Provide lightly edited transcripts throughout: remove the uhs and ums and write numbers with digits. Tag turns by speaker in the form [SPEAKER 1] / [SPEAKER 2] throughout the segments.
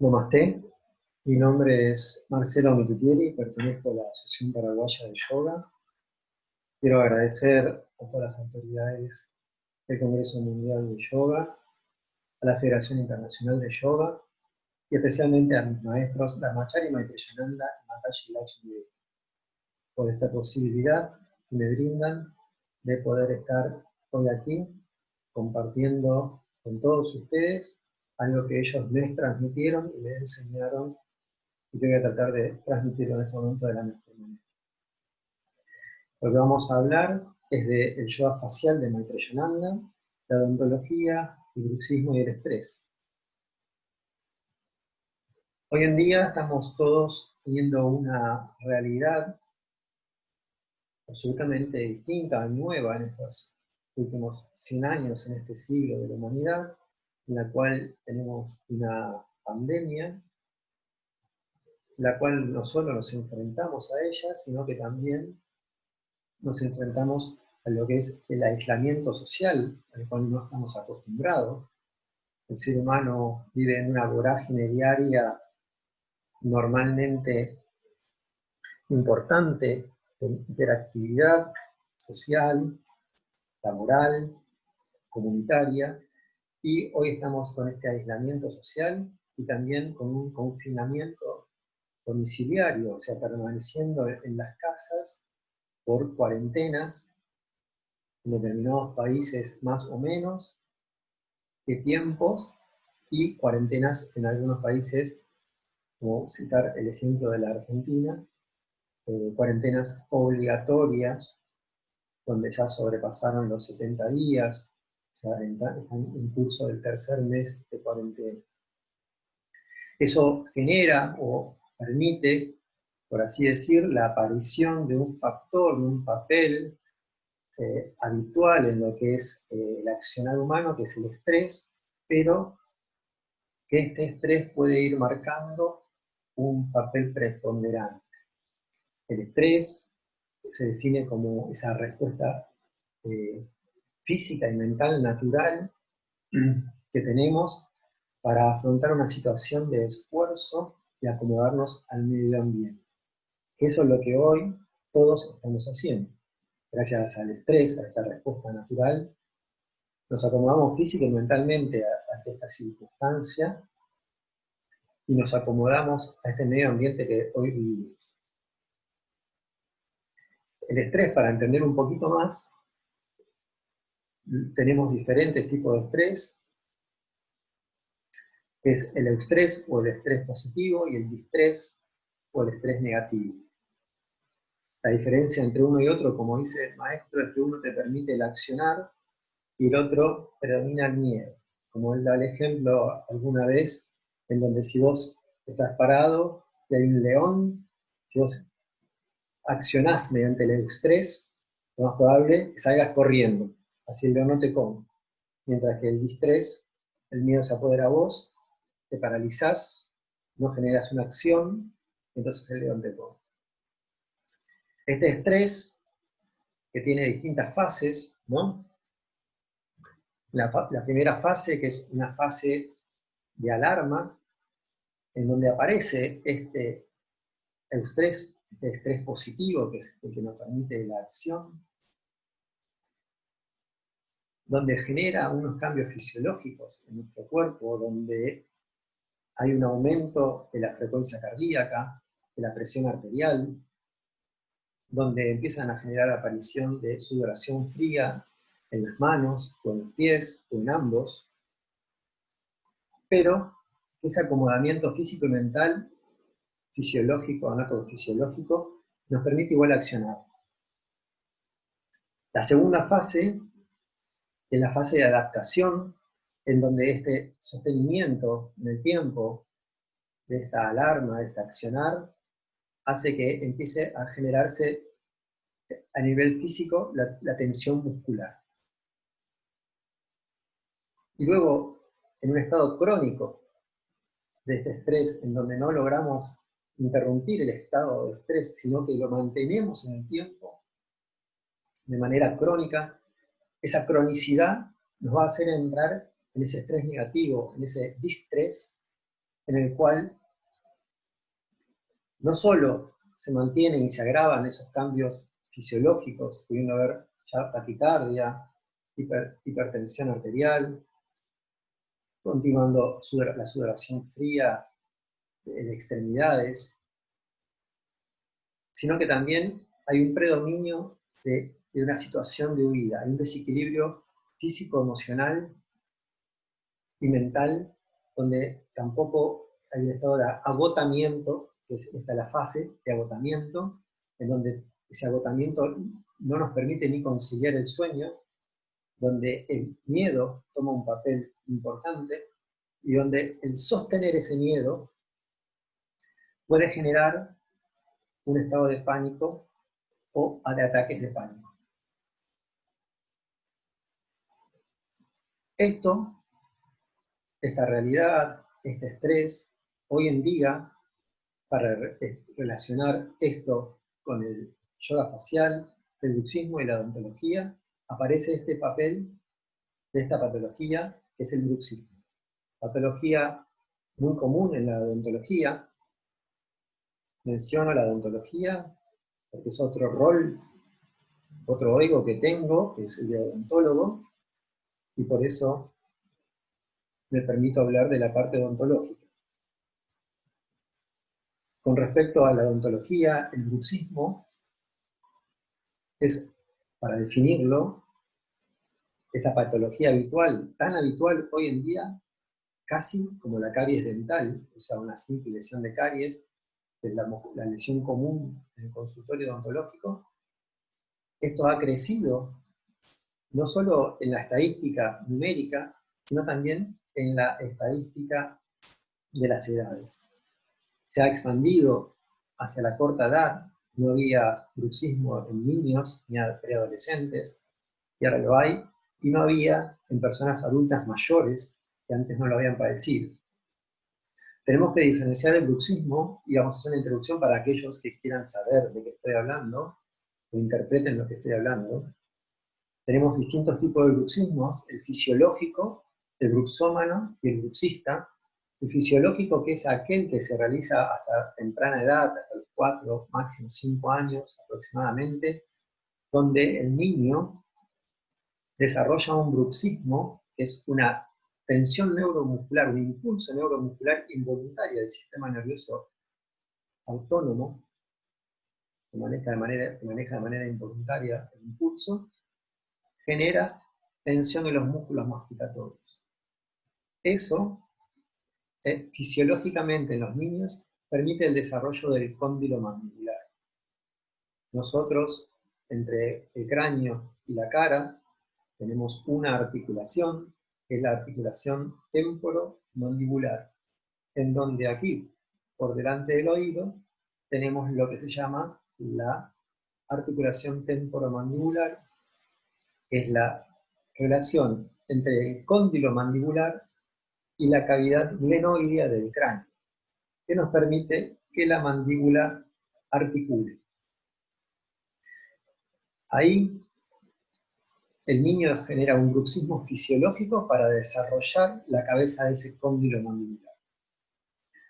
[SPEAKER 1] Namaste, mi nombre es Marcelo Mitutieri, pertenezco a la Asociación Paraguaya de Yoga. Quiero agradecer a todas las autoridades del Congreso Mundial de Yoga, a la Federación Internacional de Yoga y especialmente a mis maestros Dharmacharya Maitreyananda y Mataji Lakshmi Devi por esta posibilidad que me brindan de poder estar hoy aquí compartiendo con todos ustedes algo que ellos me transmitieron y me enseñaron y que voy a tratar de transmitirlo en este momento de la mejor manera. Lo que vamos a hablar es del yoga facial de Maitreyananda, la odontología, el bruxismo y el estrés. Hoy en día estamos todos teniendo una realidad absolutamente distinta y nueva en estos últimos 100 años, en este siglo de la humanidad, en la cual tenemos una pandemia, la cual no solo nos enfrentamos a ella, sino que también nos enfrentamos a lo que es el aislamiento social, al cual no estamos acostumbrados. El ser humano vive en una vorágine diaria normalmente importante de interactividad social, laboral, comunitaria, y hoy estamos con este aislamiento social y también con un confinamiento domiciliario, o sea, permaneciendo en las casas por cuarentenas, en determinados países más o menos, de tiempos, y cuarentenas en algunos países, como citar el ejemplo de la Argentina, cuarentenas obligatorias, donde ya sobrepasaron los 70 días, ya están en curso del tercer mes de cuarentena. Eso genera o permite, por así decir, la aparición de un factor, de un papel habitual en lo que es el accionar humano, que es el estrés, pero que este estrés puede ir marcando un papel preponderante. El estrés se define como esa respuesta física y mental natural que tenemos para afrontar una situación de esfuerzo y acomodarnos al medio ambiente. Eso es lo que hoy todos estamos haciendo. Gracias al estrés, a esta respuesta natural, nos acomodamos física y mentalmente ante esta circunstancia y nos acomodamos a este medio ambiente que hoy vivimos. El estrés, para entender un poquito más, tenemos diferentes tipos de estrés, que es el eustrés o el estrés positivo y el distrés o el estrés negativo. La diferencia entre uno y otro, como dice el maestro, es que uno te permite el accionar y el otro predomina el miedo. Como él da el ejemplo alguna vez, en donde si vos estás parado y hay un león, si vos accionás mediante el eustrés, lo más probable es que salgas corriendo, así el león no te come. Mientras que el distrés, el miedo se apodera a vos, te paralizás, no generas una acción, entonces el león te come. Este estrés, que tiene distintas fases, ¿no? La primera fase, que es una fase de alarma, en donde aparece este estrés positivo, que es el que nos permite la acción, donde genera unos cambios fisiológicos en nuestro cuerpo, donde hay un aumento de la frecuencia cardíaca, de la presión arterial, donde empiezan a generar aparición de sudoración fría en las manos, o en los pies, o en ambos, pero ese acomodamiento físico y mental, fisiológico, anatofisiológico, nos permite igual accionar. La segunda fase es la fase de adaptación, en donde este sostenimiento en el tiempo de esta alarma, de este accionar, hace que empiece a generarse a nivel físico la tensión muscular. Y luego, en un estado crónico de este estrés, en donde no logramos interrumpir el estado de estrés, sino que lo mantenemos en el tiempo de manera crónica, esa cronicidad nos va a hacer entrar en ese estrés negativo, en ese distrés, en el cual no solo se mantienen y se agravan esos cambios fisiológicos, pudiendo haber ya taquicardia, hipertensión arterial, continuando la sudoración fría en extremidades, sino que también hay un predominio de una situación de huida, hay un desequilibrio físico, emocional y mental, donde tampoco hay un estado de agotamiento, que es esta la fase de agotamiento, en donde ese agotamiento no nos permite ni conciliar el sueño, donde el miedo toma un papel importante y donde el sostener ese miedo puede generar un estado de pánico o de ataques de pánico. Esta realidad, este estrés, hoy en día, para relacionar esto con el yoga facial, el bruxismo y la odontología, aparece este papel de esta patología, que es el bruxismo. Patología muy común en la odontología. Menciono la odontología porque es otro rol, otro ego que tengo, que es el de odontólogo, y por eso me permito hablar de la parte odontológica. Con respecto a la odontología, el bruxismo es, para definirlo, esa patología habitual, tan habitual hoy en día, casi como la caries dental, o sea, una simple lesión de caries, que es la lesión común en el consultorio odontológico. Esto ha crecido no solo en la estadística numérica, sino también en la estadística de las edades. Se ha expandido hacia la corta edad, no había bruxismo en niños ni preadolescentes, y ahora lo hay, y no había en personas adultas mayores que antes no lo habían padecido. Tenemos que diferenciar el bruxismo, y vamos a hacer una introducción para aquellos que quieran saber de qué estoy hablando, o interpreten lo que estoy hablando. Tenemos distintos tipos de bruxismos, el fisiológico, el bruxómano y el bruxista. El fisiológico, que es aquel que se realiza hasta temprana edad, hasta los 4, máximo 5 años aproximadamente, donde el niño desarrolla un bruxismo, que es una tensión neuromuscular, un impulso neuromuscular involuntario del sistema nervioso autónomo, que maneja de manera involuntaria el impulso, genera tensión en los músculos masticatorios. Eso, fisiológicamente en los niños, permite el desarrollo del cóndilo mandibular. Nosotros, entre el cráneo y la cara, tenemos una articulación, que es la articulación temporomandibular, en donde aquí, por delante del oído, tenemos lo que se llama la articulación temporomandibular, que es la relación entre el cóndilo mandibular y la cavidad glenoidea del cráneo, que nos permite que la mandíbula articule. Ahí el niño genera un bruxismo fisiológico para desarrollar la cabeza de ese cóndilo mandibular.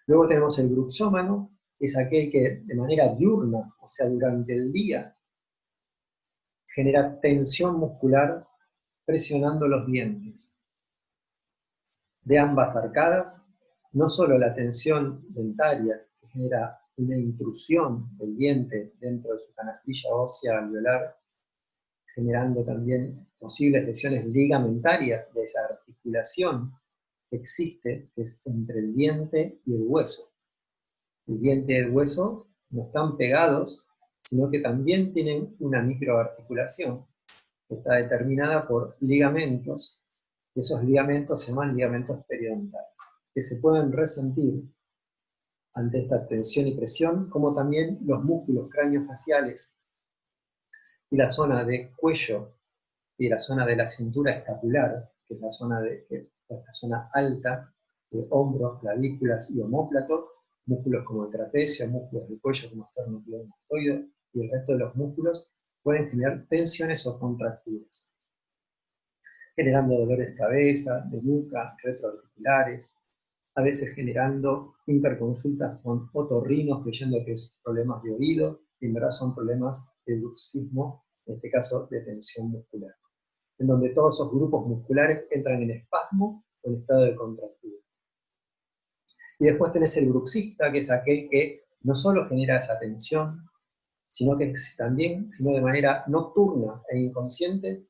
[SPEAKER 1] Luego tenemos el bruxómano, que es aquel que de manera diurna, o sea, durante el día, genera tensión muscular presionando los dientes de ambas arcadas, no solo la tensión dentaria, que genera una intrusión del diente dentro de su canastilla ósea alveolar, generando también posibles lesiones ligamentarias de esa articulación que existe, que es entre el diente y el hueso. El diente y el hueso no están pegados, sino que también tienen una microarticulación que está determinada por ligamentos, y esos ligamentos se llaman ligamentos periodontales, que se pueden resentir ante esta tensión y presión, como también los músculos craneofaciales y la zona de cuello y la zona de la cintura escapular, que es la zona alta de hombros, clavículas y omóplato, músculos como el trapecio, músculos del cuello como esternocleidomastoideo y el resto de los músculos pueden generar tensiones o contracturas, generando dolores de cabeza, de nuca, retroauriculares, a veces generando interconsultas con otorrinos creyendo que es problemas de oído, y en verdad son problemas de bruxismo, en este caso de tensión muscular, en donde todos esos grupos musculares entran en espasmo o en estado de contractura. Y después tenés el bruxista, que es aquel que no solo genera esa tensión, sino que también, sino de manera nocturna e inconsciente,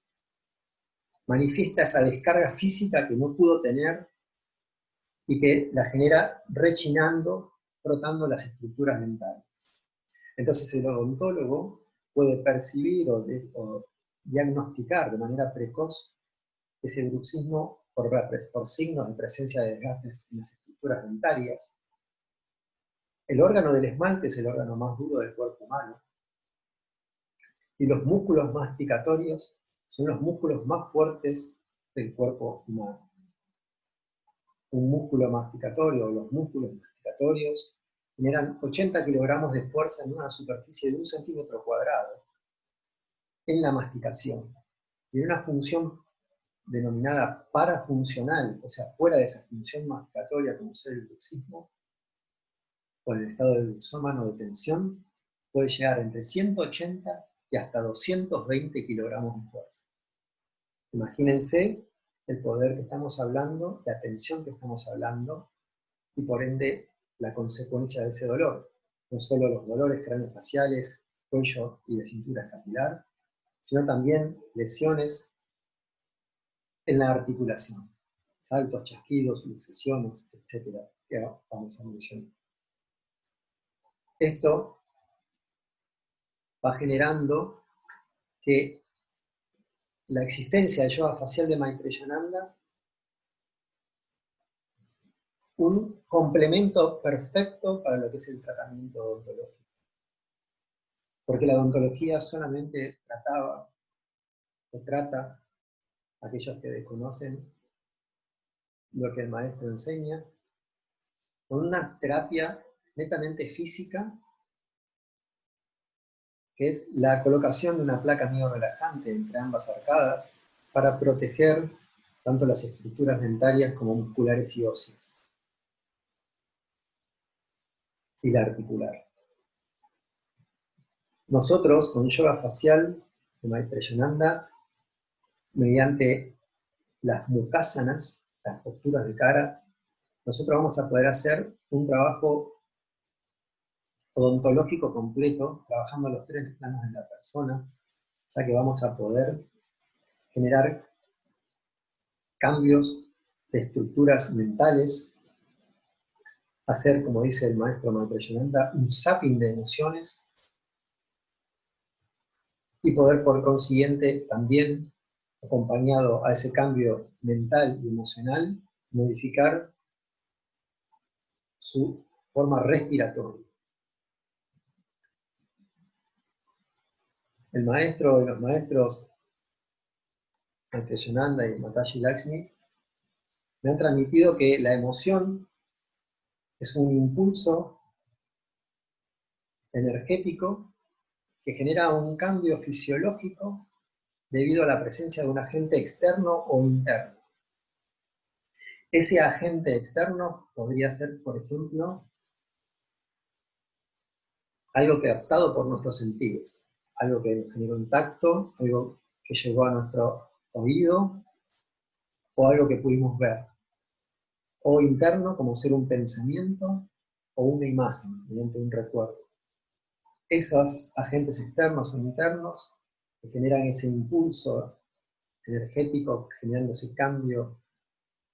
[SPEAKER 1] manifiesta esa descarga física que no pudo tener y que la genera rechinando, frotando las estructuras dentales. Entonces el odontólogo puede percibir o diagnosticar de manera precoz ese bruxismo por signos de presencia de desgastes en las estructuras dentarias. El órgano del esmalte es el órgano más duro del cuerpo humano, y los músculos masticatorios son los músculos más fuertes del cuerpo humano. Un músculo masticatorio o los músculos masticatorios generan 80 kilogramos de fuerza en una superficie de 1 centímetro cuadrado en la masticación. Y en una función denominada parafuncional, o sea, fuera de esa función masticatoria como ser el bruxismo, o en el estado de bruxómano de tensión, puede llegar entre 180 y hasta 220 kilogramos de fuerza. Imagínense el poder que estamos hablando, la tensión que estamos hablando, y por ende la consecuencia de ese dolor. No solo los dolores craneofaciales, cuello y de cintura escapular, sino también lesiones en la articulación, saltos, chasquidos, luxaciones, etc., que vamos a mencionar. Esto va generando que la existencia del yoga facial de Maitreyananda un complemento perfecto para lo que es el tratamiento odontológico. Porque la odontología solamente trataba o trata a aquellos que desconocen lo que el maestro enseña, con una terapia netamente física, que es la colocación de una placa miorelajante entre ambas arcadas para proteger tanto las estructuras dentarias como musculares y óseas, y la articular. Nosotros, con yoga facial de Maitreyananda, mediante las mukásanas, las posturas de cara, nosotros vamos a poder hacer un trabajo odontológico completo, trabajando los 3 planos de la persona, ya que vamos a poder generar cambios de estructuras mentales, hacer, como dice el maestro Maitreyananda, un zapping de emociones, y poder por consiguiente también, acompañado a ese cambio mental y emocional, modificar su forma respiratoria. El maestro de los maestros, Maitreyananda y Mataji Lakshmi, me han transmitido que la emoción es un impulso energético que genera un cambio fisiológico debido a la presencia de un agente externo o interno. Ese agente externo podría ser, por ejemplo, algo captado por nuestros sentidos, algo que generó un tacto, algo que llegó a nuestro oído, o algo que pudimos ver. O interno, como ser un pensamiento o una imagen, mediante un recuerdo. Esos agentes externos o internos que generan ese impulso energético, generando ese cambio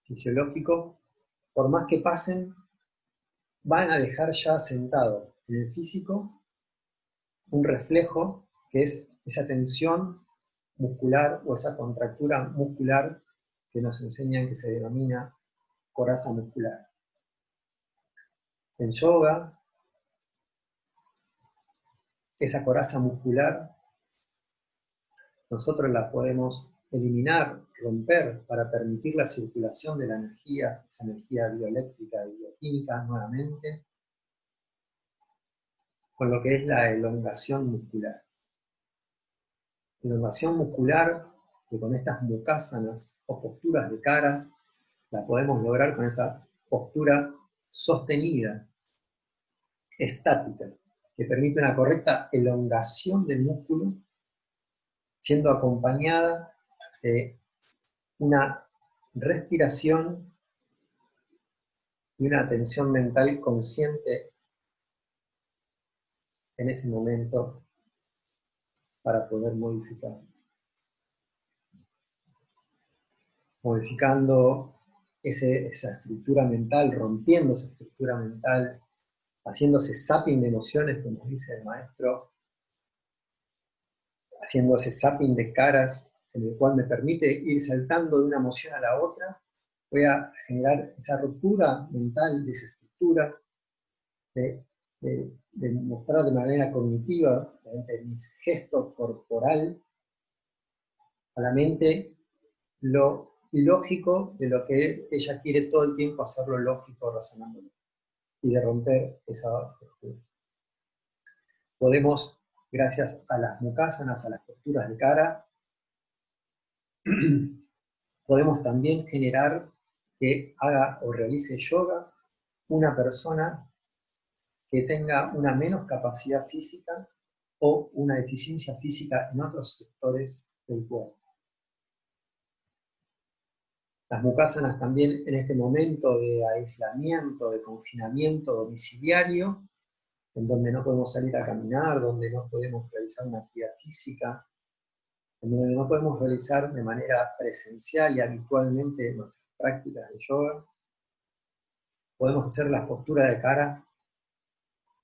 [SPEAKER 1] fisiológico, por más que pasen, van a dejar ya sentado en el físico un reflejo que es esa tensión muscular o esa contractura muscular que nos enseñan que se denomina coraza muscular. En yoga, esa coraza muscular nosotros la podemos eliminar, romper, para permitir la circulación de la energía, esa energía bioeléctrica y bioquímica nuevamente, con lo que es la elongación muscular. Elongación muscular que con estas mukásanas o posturas de cara la podemos lograr con esa postura sostenida, estática, que permite una correcta elongación del músculo, siendo acompañada de una respiración y una atención mental consciente en ese momento para poder modificar. Modificando esa estructura mental, rompiendo esa estructura mental, haciéndose zapping de emociones, como dice el maestro, haciéndose zapping de caras, en el cual me permite ir saltando de una emoción a la otra. Voy a generar esa ruptura mental, de esa estructura, de mostrar de manera cognitiva, mediante mis gestos corporal, a la mente lo ilógico de lo que ella quiere todo el tiempo hacerlo lógico, razonándolo, y de romper esa estructura. Podemos, gracias a las mukásanas, a las posturas de cara, podemos también generar que haga o realice yoga una persona que tenga una menos capacidad física o una deficiencia física en otros sectores del cuerpo. Las mukásanas también en este momento de aislamiento, de confinamiento domiciliario, en donde no podemos salir a caminar, donde no podemos realizar una actividad física, en donde no podemos realizar de manera presencial y habitualmente nuestras prácticas de yoga, podemos hacer las posturas de cara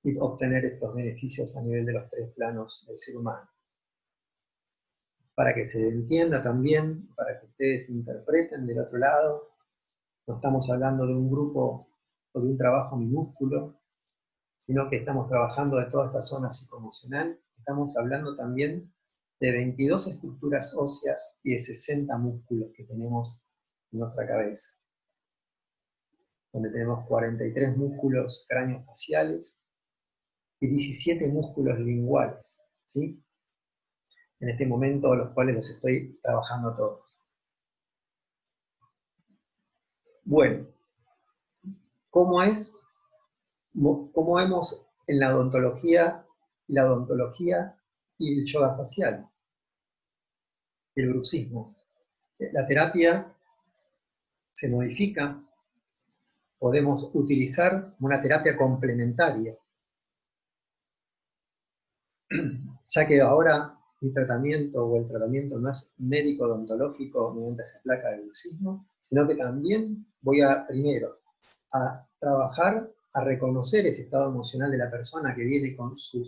[SPEAKER 1] y obtener estos beneficios a nivel de los 3 planos del ser humano. Para que se entienda también, para que ustedes interpreten del otro lado, no estamos hablando de un grupo o de un trabajo minúsculo, sino que estamos trabajando de toda esta zona psicoemocional. Estamos hablando también de 22 estructuras óseas y de 60 músculos que tenemos en nuestra cabeza, donde tenemos 43 músculos craneofaciales y 17 músculos linguales, ¿sí? En este momento, los cuales los estoy trabajando todos. Bueno, ¿cómo vemos en la odontología y el yoga facial, el bruxismo? La terapia se modifica, podemos utilizar una terapia complementaria, ya que ahora mi tratamiento o el tratamiento no es médico odontológico mediante esa placa de bruxismo, sino que también voy primero a trabajar, a reconocer ese estado emocional de la persona que viene con su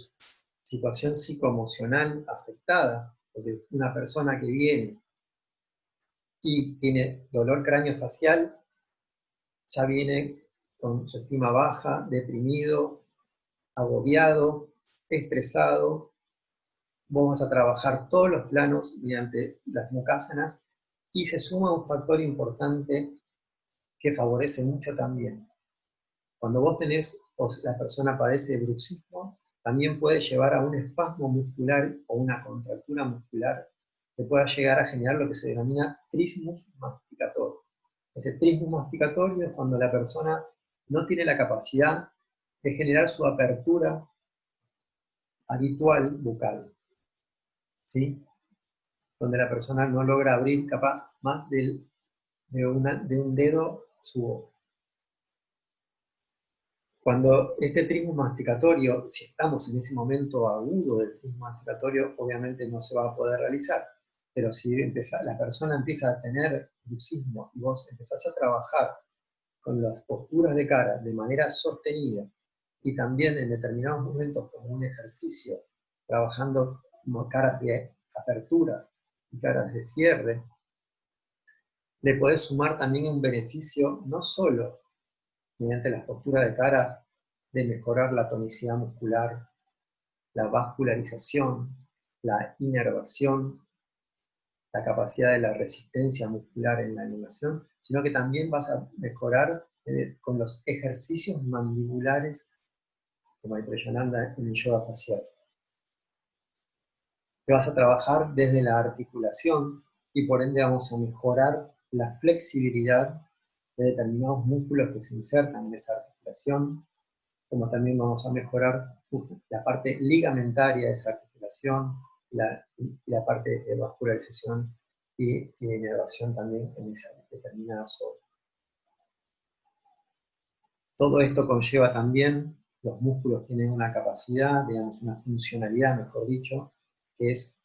[SPEAKER 1] situación psicoemocional afectada, porque una persona que viene y tiene dolor craneofacial, ya viene con su estima baja, deprimido, agobiado, estresado. Vamos a trabajar todos los planos mediante las mukásanas y se suma un factor importante que favorece mucho también. Cuando vos tenés, o la persona padece de bruxismo, también puede llevar a un espasmo muscular o una contractura muscular que pueda llegar a generar lo que se denomina trismus masticatorio. Ese trismus masticatorio es cuando la persona no tiene la capacidad de generar su apertura habitual bucal, ¿sí? Donde la persona no logra abrir capaz más de un dedo su boca. Cuando este trismus masticatorio, si estamos en ese momento agudo del trismus masticatorio, obviamente no se va a poder realizar. Pero si la persona empieza a tener bruxismo y vos empezás a trabajar con las posturas de cara de manera sostenida y también en determinados momentos como un ejercicio, trabajando como caras de apertura y caras de cierre, le podés sumar también un beneficio no solo mediante las posturas de cara de mejorar la tonicidad muscular, la vascularización, la inervación, la capacidad de la resistencia muscular en la elongación, sino que también vas a mejorar con los ejercicios mandibulares, como el Prayananda en el yoga facial. Que vas a trabajar desde la articulación y por ende vamos a mejorar la flexibilidad de determinados músculos que se insertan en esa articulación, como también vamos a mejorar la parte ligamentaria de esa articulación, la parte de vascularización y de inervación también en esa determinada zona. Todo esto conlleva también, los músculos tienen una capacidad, digamos, una funcionalidad, mejor dicho, que es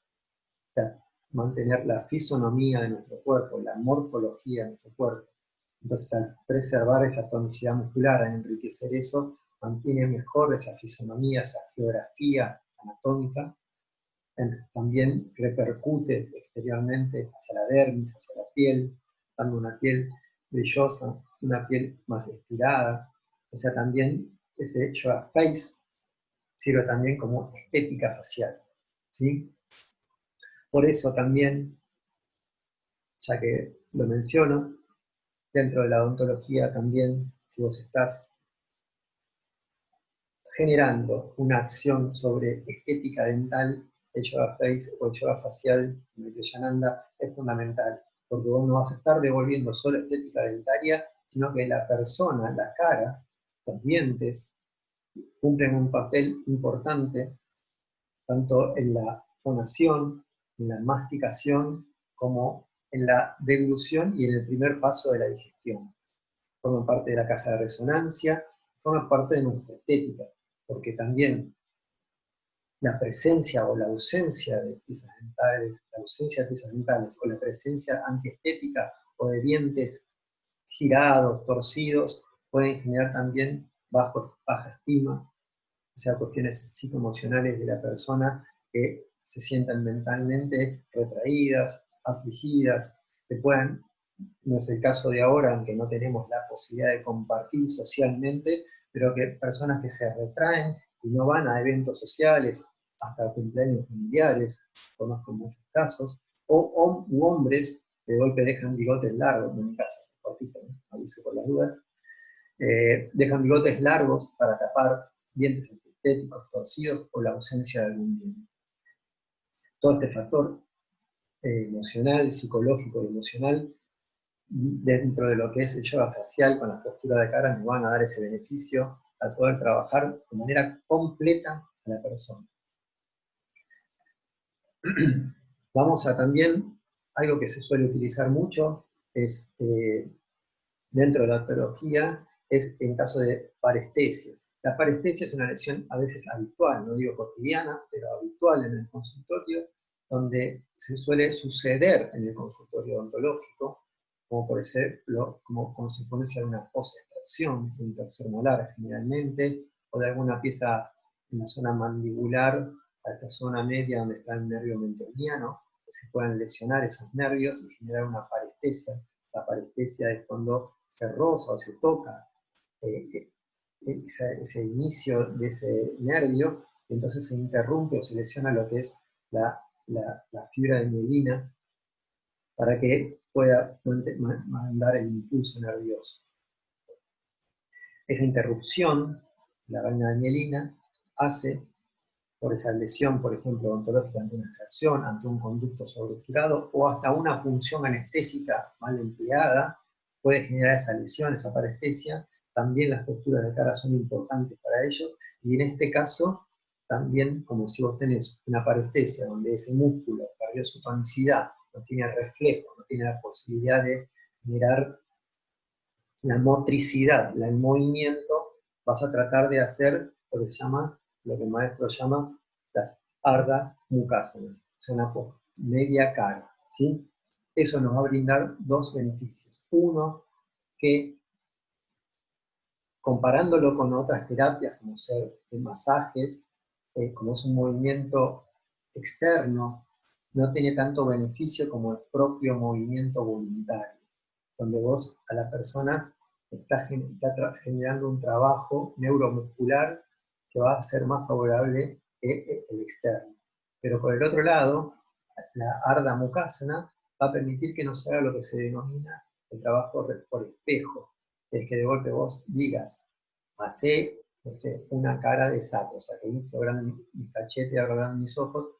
[SPEAKER 1] mantener la fisonomía de nuestro cuerpo, la morfología de nuestro cuerpo. Entonces, al preservar esa tonicidad muscular, al enriquecer eso, mantiene mejor esa fisonomía, esa geografía anatómica. También repercute exteriormente hacia la dermis, hacia la piel, dando una piel brillosa, una piel más estirada. O sea, también ese yoga face sirve también como estética facial, ¿sí? Por eso también, ya que lo menciono, dentro de la odontología también, si vos estás generando una acción sobre estética dental, el yoga face o el yoga facial, el Krishnananda, es fundamental, porque vos no vas a estar devolviendo solo estética dentaria, sino que la persona, la cara, los dientes, cumplen un papel importante tanto en la fonación, en la masticación, como en la deglución y en el primer paso de la digestión. Forman parte de la caja de resonancia, forman parte de nuestra estética, porque también la presencia o la ausencia de piezas dentales, o la presencia antiestética o de dientes girados, torcidos, pueden generar también baja estima, o sea, cuestiones psicoemocionales de la persona que se sientan mentalmente retraídas, afligidas, que puedan, no es el caso de ahora, en que no tenemos la posibilidad de compartir socialmente, pero que personas que se retraen y no van a eventos sociales, hasta cumpleaños familiares, conozco muchos casos, o hombres que de golpe dejan bigotes largos, en mi caso, cortito, ¿no? Aviso por las dudas, dejan bigotes largos para tapar dientes antiestéticos, torcidos o la ausencia de algún diente. Todo este factor emocional, psicológico y emocional, dentro de lo que es el yoga facial con la postura de cara, nos van a dar ese beneficio al poder trabajar de manera completa a la persona. Vamos a también, algo que se suele utilizar mucho, es dentro de la odontología, es en caso de parestesias. La parestesia es una lesión a veces habitual, no digo cotidiana, pero habitual en el consultorio, donde se suele suceder en el consultorio odontológico, como por ejemplo, como consecuencia de una post-extracción, un tercer molar generalmente, o de alguna pieza en la zona mandibular, a esta zona media donde está el nervio mentoniano, que se puedan lesionar esos nervios y generar una parestesia. La parestesia es cuando se roza o se toca ese inicio de ese nervio, y entonces se interrumpe o se lesiona lo que es la fibra de mielina para que pueda mandar el impulso nervioso. Esa interrupción, la vaina de mielina, hace, por esa lesión, por ejemplo, odontológica ante una extracción, ante un conducto sobreestirado o hasta una punción anestésica mal empleada, puede generar esa lesión, esa parestesia. También las posturas de cara son importantes para ellos, y en este caso, también como si vos tenés una parestesia donde ese músculo perdió su tonicidad, no tiene reflejo, no tiene la posibilidad de generar la motricidad, el movimiento, vas a tratar de hacer lo que se llama, lo que el maestro llama las Ardha Mukhasanas, o sea, una media cara, ¿sí? Eso nos va a brindar dos beneficios. Uno, que comparándolo con otras terapias, como ser de masajes, como es un movimiento externo, no tiene tanto beneficio como el propio movimiento voluntario, donde vos a la persona está generando un trabajo neuromuscular que va a ser más favorable que el externo. Pero por el otro lado, la Ardha Mukasana va a permitir que no se haga lo que se denomina el trabajo por espejo, es que de golpe vos digas, hacé, no sé, una cara de sapo, o sea, que inflo grande mi cachete, abro grande mis ojos,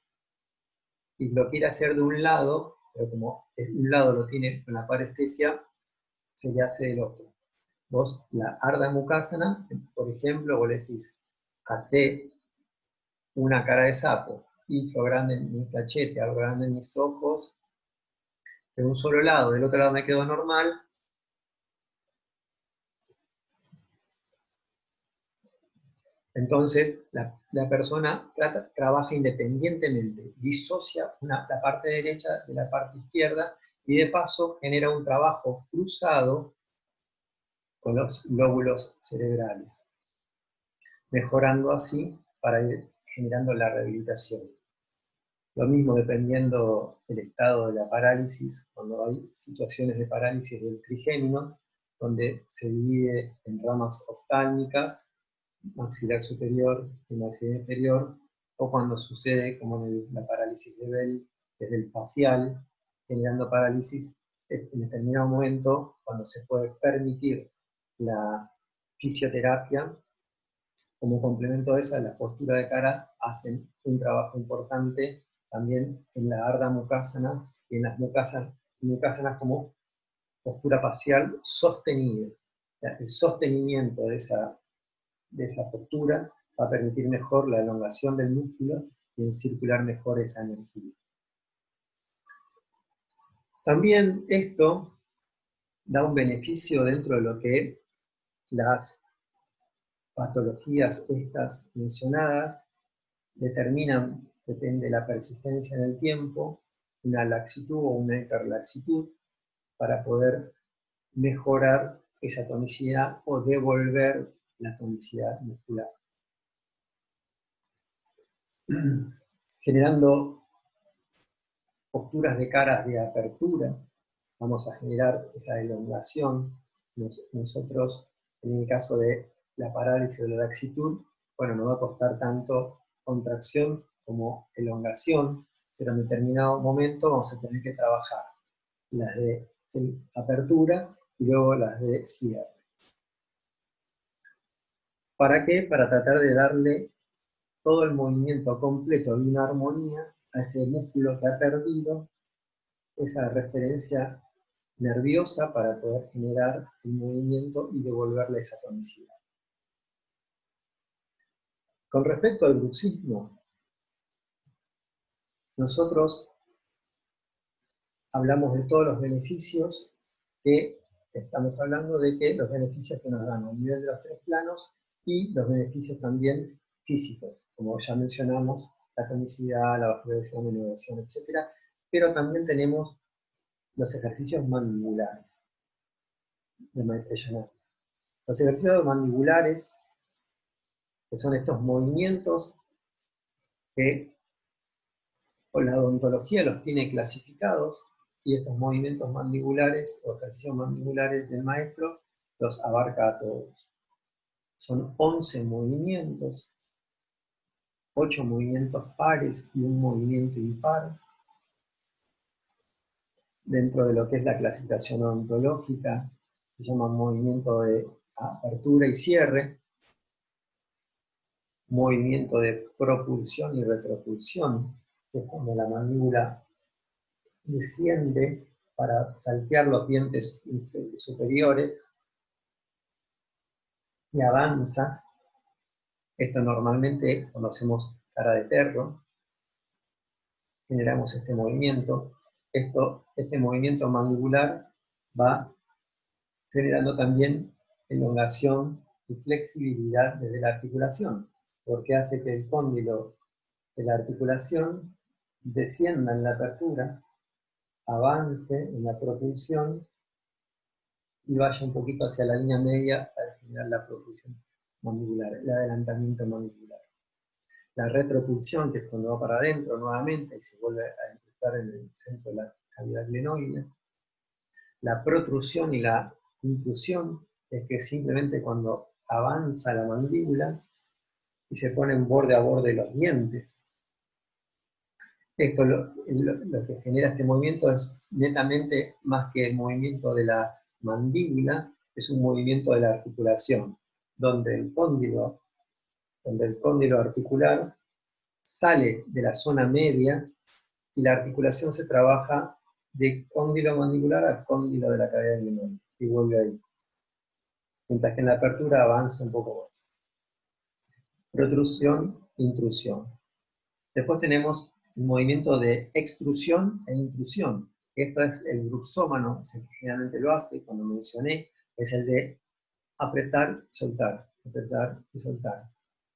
[SPEAKER 1] y lo quiere hacer de un lado, pero como un lado lo tiene con la parestesia, se le hace del otro. Vos, la Ardha Mukasana, por ejemplo, vos le decís, hacé una cara de sapo, inflo grande en mi cachete, algo grande en mis ojos, de un solo lado, del otro lado me quedo normal. Entonces, la persona trabaja independientemente, disocia la parte derecha de la parte izquierda y de paso genera un trabajo cruzado con los lóbulos cerebrales, mejorando así para ir generando la rehabilitación. Lo mismo dependiendo del estado de la parálisis, cuando hay situaciones de parálisis del trigémino, donde se divide en ramas oftálmicas, maxilar superior y maxilar inferior, o cuando sucede como en la parálisis de Bell, desde el facial, generando parálisis, en determinado momento, cuando se puede permitir la fisioterapia, como complemento a esa, la postura de cara hacen un trabajo importante también en la Ardha Mukasana y en las mukasanas como postura facial sostenida. El sostenimiento de esa postura va a permitir mejor la elongación del músculo y en circular mejor esa energía. También esto da un beneficio dentro de lo que las patologías estas mencionadas determinan, depende de la persistencia en el tiempo, una laxitud o una hiperlaxitud para poder mejorar esa tonicidad o devolver la tonicidad muscular. Generando posturas de caras de apertura, vamos a generar esa elongación. Nosotros, en el caso de la parálisis o la laxitud, bueno, nos va a costar tanto contracción como elongación, pero en determinado momento vamos a tener que trabajar las de apertura y luego las de cierre. ¿Para qué? Para tratar de darle todo el movimiento completo de una armonía a ese músculo que ha perdido esa referencia nerviosa para poder generar el movimiento y devolverle esa tonicidad. Con respecto al bruxismo, nosotros hablamos de todos los beneficios que estamos hablando de que los beneficios que nos dan a nivel de los tres planos y los beneficios también físicos, como ya mencionamos, la tonicidad, la vascularización, la innovación, etc. Pero también tenemos los ejercicios mandibulares de Maestro Yanagi. Los ejercicios mandibulares, que son estos movimientos que la odontología los tiene clasificados, y estos movimientos mandibulares o ejercicios mandibulares del maestro los abarca a todos. Son 11 movimientos, 8 movimientos pares y un movimiento impar. Dentro de lo que es la clasificación odontológica, se llama movimiento de apertura y cierre, movimiento de propulsión y retropulsión, que es cuando la mandíbula desciende para saltear los dientes superiores y avanza. Esto normalmente cuando hacemos cara de perro, generamos este movimiento. Este movimiento mandibular va generando también elongación y flexibilidad desde la articulación, porque hace que el cóndilo de la articulación descienda en la apertura, avance en la propulsión y vaya un poquito hacia la línea media para generar la propulsión mandibular, el adelantamiento mandibular. La retropulsión, que es cuando va para adentro nuevamente y se vuelve a incrustar en el centro de la cavidad glenoide. La protrusión y la intrusión es que simplemente cuando avanza la mandíbula y se ponen borde a borde los dientes. Esto lo que genera este movimiento es netamente más que el movimiento de la mandíbula, es un movimiento de la articulación, donde el cóndilo articular sale de la zona media y la articulación se trabaja de cóndilo mandibular a cóndilo de la cavidad glenoide. y vuelve ahí. Mientras que en la apertura avanza un poco más. Protrusión, intrusión. Después tenemos el movimiento de extrusión e intrusión. Esto es el bruxómano, es el que generalmente lo hace, cuando mencioné, es el de apretar y soltar.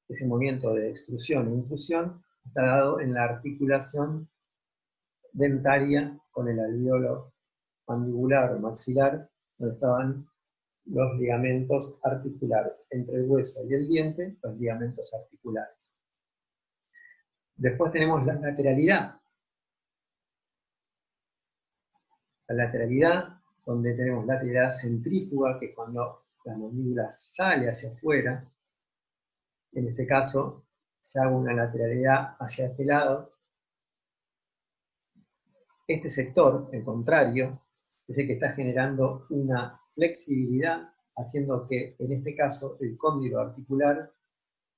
[SPEAKER 1] Ese movimiento de extrusión e intrusión está dado en la articulación dentaria con el alvéolo mandibular o maxilar, donde estaban los ligamentos articulares. Entre el hueso y el diente, los ligamentos articulares. Después tenemos la lateralidad. La lateralidad, donde tenemos lateralidad centrífuga, que es cuando la mandíbula sale hacia afuera. En este caso, se hace una lateralidad hacia este lado. Este sector, el contrario, es el que está generando una flexibilidad, haciendo que, en este caso, el cóndilo articular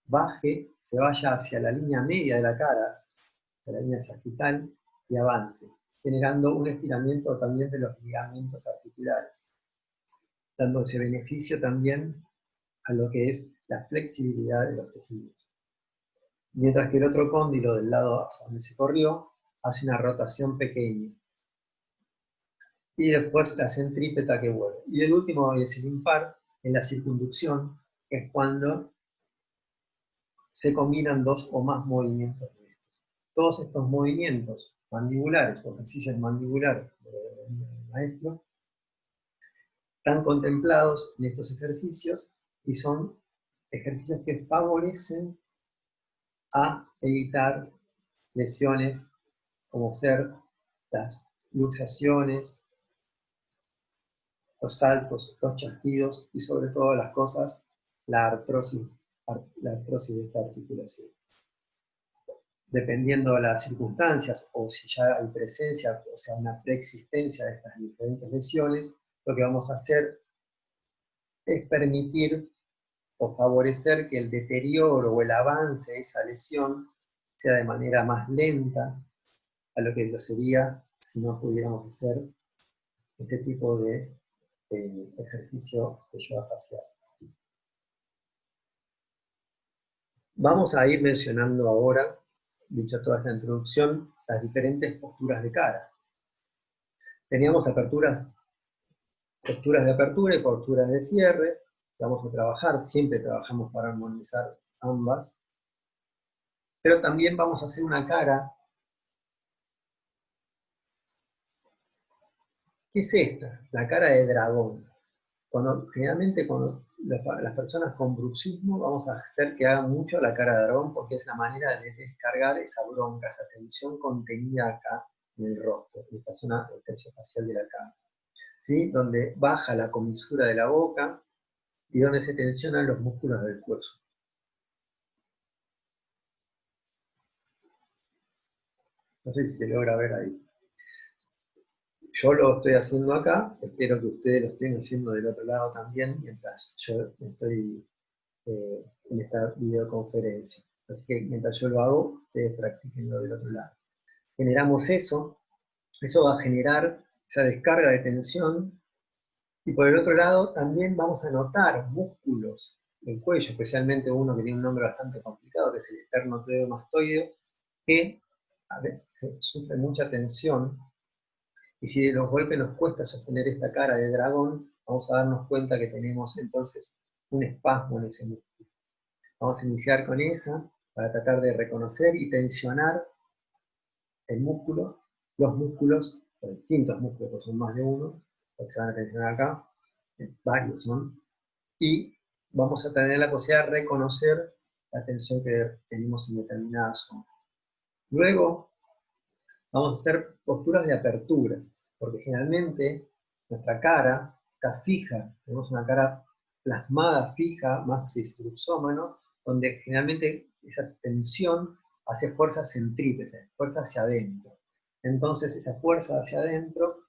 [SPEAKER 1] baje, se vaya hacia la línea media de la cara, hacia la línea sagital, y avance, generando un estiramiento también de los ligamentos articulares, dando ese beneficio también a lo que es la flexibilidad de los tejidos. Mientras que el otro cóndilo del lado hacia donde se corrió, hace una rotación pequeña. Y después la centrípeta que vuelve. Y el último es el impar, en la circunducción, que es cuando se combinan dos o más movimientos de estos. Todos estos movimientos mandibulares o ejercicios mandibulares del maestro están contemplados en estos ejercicios y son ejercicios que favorecen a evitar lesiones como ser las luxaciones, los saltos, los chasquidos y sobre todas las cosas la artrosis de esta articulación. Dependiendo de las circunstancias o si ya hay presencia, o sea, una preexistencia de estas diferentes lesiones, lo que vamos a hacer es permitir o favorecer que el deterioro o el avance de esa lesión sea de manera más lenta a lo que lo sería si no pudiéramos hacer este tipo de ejercicio de yoga facial. Vamos a ir mencionando ahora, dicho toda esta introducción, las diferentes posturas de cara. Teníamos posturas de apertura y posturas de cierre. Vamos a trabajar, siempre trabajamos para armonizar ambas. Pero también vamos a hacer una cara. ¿Qué es esta? La cara de dragón. Generalmente cuando las personas con bruxismo vamos a hacer que hagan mucho la cara de dragón porque es la manera de descargar esa bronca, esa tensión contenida acá en el rostro, en esta zona del tercio facial de la cara, ¿sí? Donde baja la comisura de la boca y donde se tensionan los músculos del cuello. No sé si se logra ver ahí. Yo lo estoy haciendo acá, espero que ustedes lo estén haciendo del otro lado también, mientras yo estoy en esta videoconferencia. Así que mientras yo lo hago, ustedes practiquenlo del otro lado. Generamos eso va a generar esa descarga de tensión, y por el otro lado también vamos a notar músculos del cuello, especialmente uno que tiene un nombre bastante complicado, que es el esternocleidomastoideo, que a veces sufre mucha tensión. Y si de los golpes nos cuesta sostener esta cara de dragón, vamos a darnos cuenta que tenemos entonces un espasmo en ese músculo. Vamos a iniciar con esa para tratar de reconocer y tensionar el músculo, los músculos, los distintos músculos, porque son más de uno, los que se van a tensionar acá, varios son, y vamos a tener la posibilidad de reconocer la tensión que tenemos en determinadas zonas. Luego, vamos a hacer posturas de apertura, porque generalmente nuestra cara está fija, tenemos una cara plasmada fija, maxis bruxómano, donde generalmente esa tensión hace fuerza centrípeta, fuerza hacia adentro. Entonces esa fuerza hacia adentro,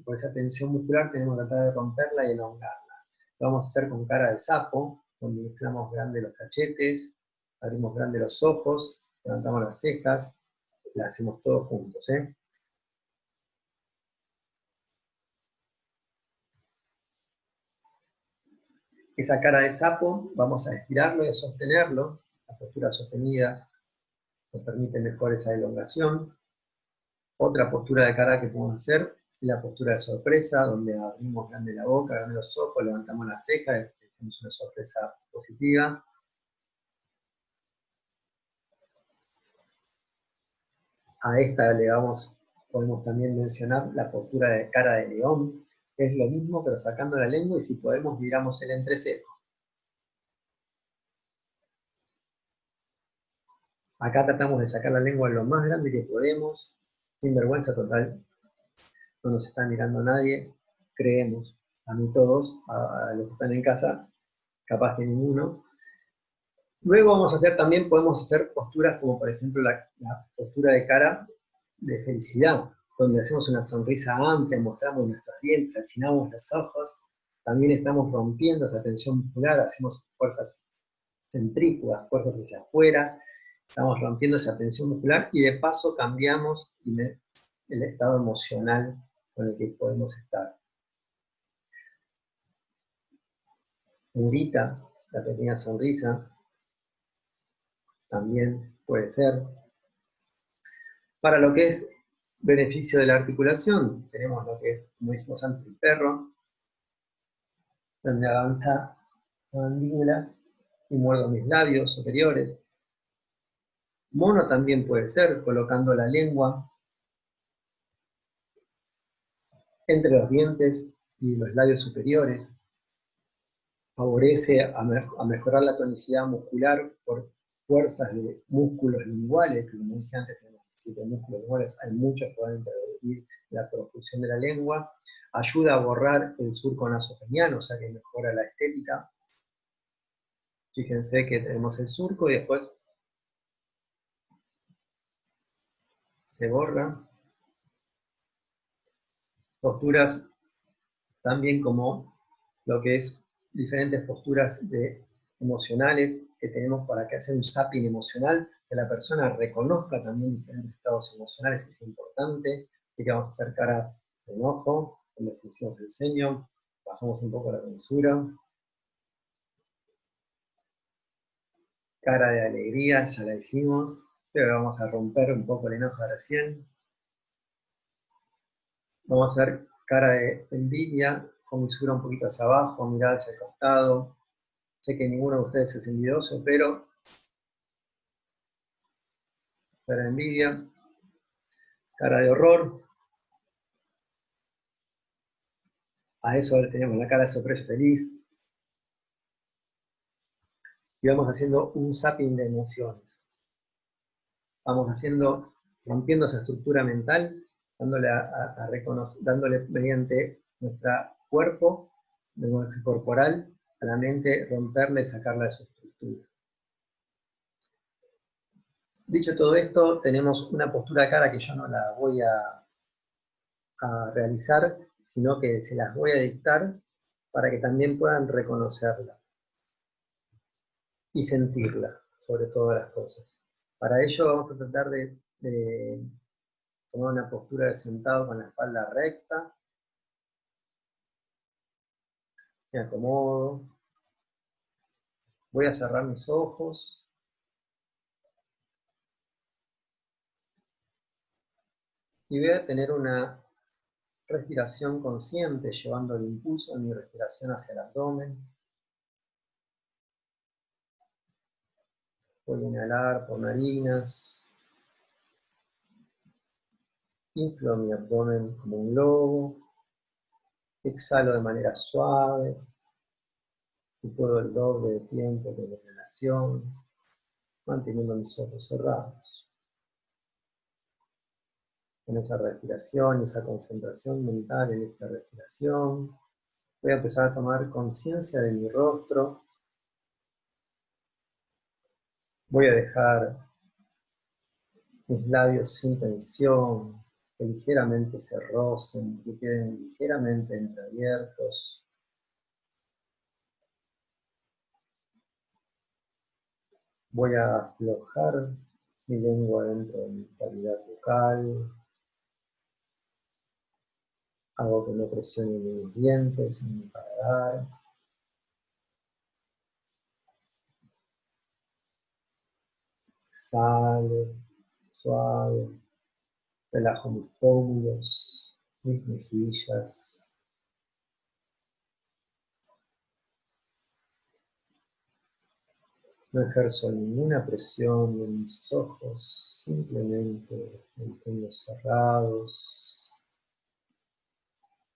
[SPEAKER 1] por esa tensión muscular tenemos que tratar de romperla y elongarla. Lo vamos a hacer con cara de sapo, donde inflamos grande los cachetes, abrimos grande los ojos, levantamos las cejas, la hacemos todos juntos, ¿eh? Esa cara de sapo vamos a estirarlo y a sostenerlo. La postura sostenida nos permite mejor esa elongación. Otra postura de cara que podemos hacer es la postura de sorpresa, donde abrimos grande la boca, grande los ojos, levantamos la ceja, hacemos una sorpresa positiva. A esta podemos también mencionar la postura de cara de león, que es lo mismo pero sacando la lengua y si podemos miramos el entrecejo. Acá tratamos de sacar la lengua lo más grande que podemos, sin vergüenza total. No nos está mirando nadie, creemos, a mí todos, a los que están en casa, capaz que ninguno. Luego podemos hacer posturas como por ejemplo la postura de cara de felicidad, donde hacemos una sonrisa amplia, mostramos nuestros dientes, achinamos los ojos, también estamos rompiendo esa tensión muscular, hacemos fuerzas centrífugas, fuerzas hacia afuera, estamos rompiendo esa tensión muscular y de paso cambiamos el estado emocional con el que podemos estar. Murita, la pequeña sonrisa, también puede ser. Para lo que es beneficio de la articulación, tenemos lo que es, como dijimos antes, el perro, donde avanza la mandíbula y muerdo mis labios superiores. Mono también puede ser, colocando la lengua entre los dientes y los labios superiores. Favorece a mejorar la tonicidad muscular por fuerzas de músculos linguales, que como dije antes, tenemos 7 músculos linguales, hay muchos que pueden intervenir la profusión de la lengua. Ayuda a borrar el surco nasogeniano, o sea que mejora la estética. Fíjense que tenemos el surco y después se borra. Posturas también como lo que es diferentes posturas emocionales que tenemos para que hacer un zapping emocional, que la persona reconozca también diferentes estados emocionales, que es importante. Así que vamos a hacer cara de enojo, donde fruncimos el ceño, bajamos un poco la tonsura. Cara de alegría, ya la hicimos, pero vamos a romper un poco el enojo recién. Vamos a hacer cara de envidia, con misura un poquito hacia abajo, mirada hacia el costado. Sé que ninguno de ustedes es envidioso, pero cara de envidia, cara de horror. A eso le tenemos la cara de sorpresa feliz. Y vamos haciendo un zapping de emociones. Vamos rompiendo esa estructura mental, dándole mediante nuestro cuerpo, lenguaje corporal, a la mente, romperla y sacarla de su estructura. Dicho todo esto, tenemos una postura de cara que yo no la voy a realizar, sino que se las voy a dictar para que también puedan reconocerla y sentirla, sobre todas las cosas. Para ello vamos a tratar de tomar una postura de sentado con la espalda recta. Me acomodo. Voy a cerrar mis ojos. Y voy a tener una respiración consciente, llevando el impulso de mi respiración hacia el abdomen. Voy a inhalar por narinas. Inflo mi abdomen como un globo. Exhalo de manera suave. Si puedo el doble de tiempo que la inhalación, manteniendo mis ojos cerrados. En esa respiración, esa concentración mental en esta respiración, voy a empezar a tomar conciencia de mi rostro. Voy a dejar mis labios sin tensión, que ligeramente se rocen, que queden ligeramente entreabiertos. Voy a aflojar mi lengua dentro de mi cavidad bucal. Hago que no presione mis dientes, ni mi paladar. Exhalo, suave. Relajo mis pómulos, mis mejillas. No ejerzo ninguna presión en mis ojos, simplemente mantengo cerrados.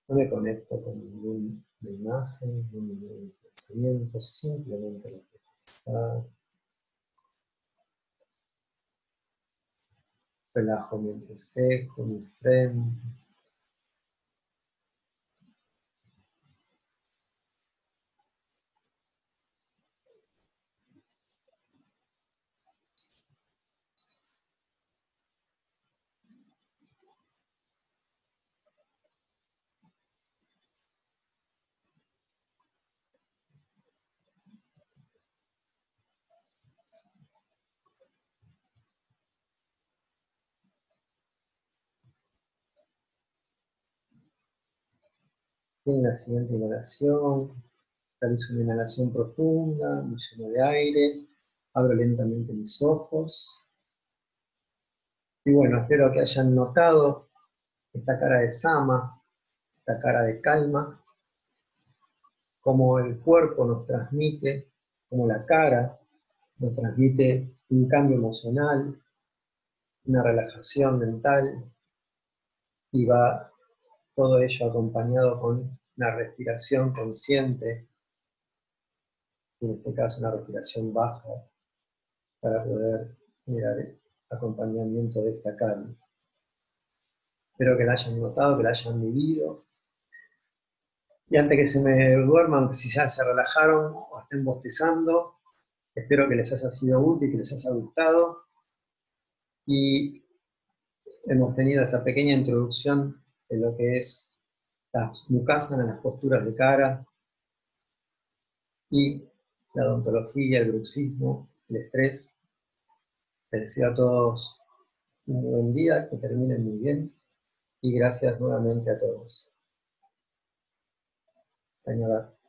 [SPEAKER 1] No me conecto con ninguna imagen, ningún pensamiento, simplemente lo que está. Relajo mi entrecejo, mi frente. Y en la siguiente inhalación, realizo una inhalación profunda, me lleno de aire, abro lentamente mis ojos. Y bueno, espero que hayan notado esta cara de Sama, esta cara de calma, como el cuerpo nos transmite, como la cara nos transmite un cambio emocional, una relajación mental, y va todo ello acompañado con una respiración consciente, en este caso una respiración baja, para poder generar el acompañamiento de esta calma. Espero que la hayan notado, que la hayan vivido. Y antes que se me duerman, si ya se relajaron o estén bostezando, espero que les haya sido útil, que les haya gustado. Y hemos tenido esta pequeña introducción de lo que es las mukhasanas, las posturas de cara, y la odontología, el bruxismo, el estrés. Les deseo a todos un buen día, que terminen muy bien, y gracias nuevamente a todos. धन्यवाद।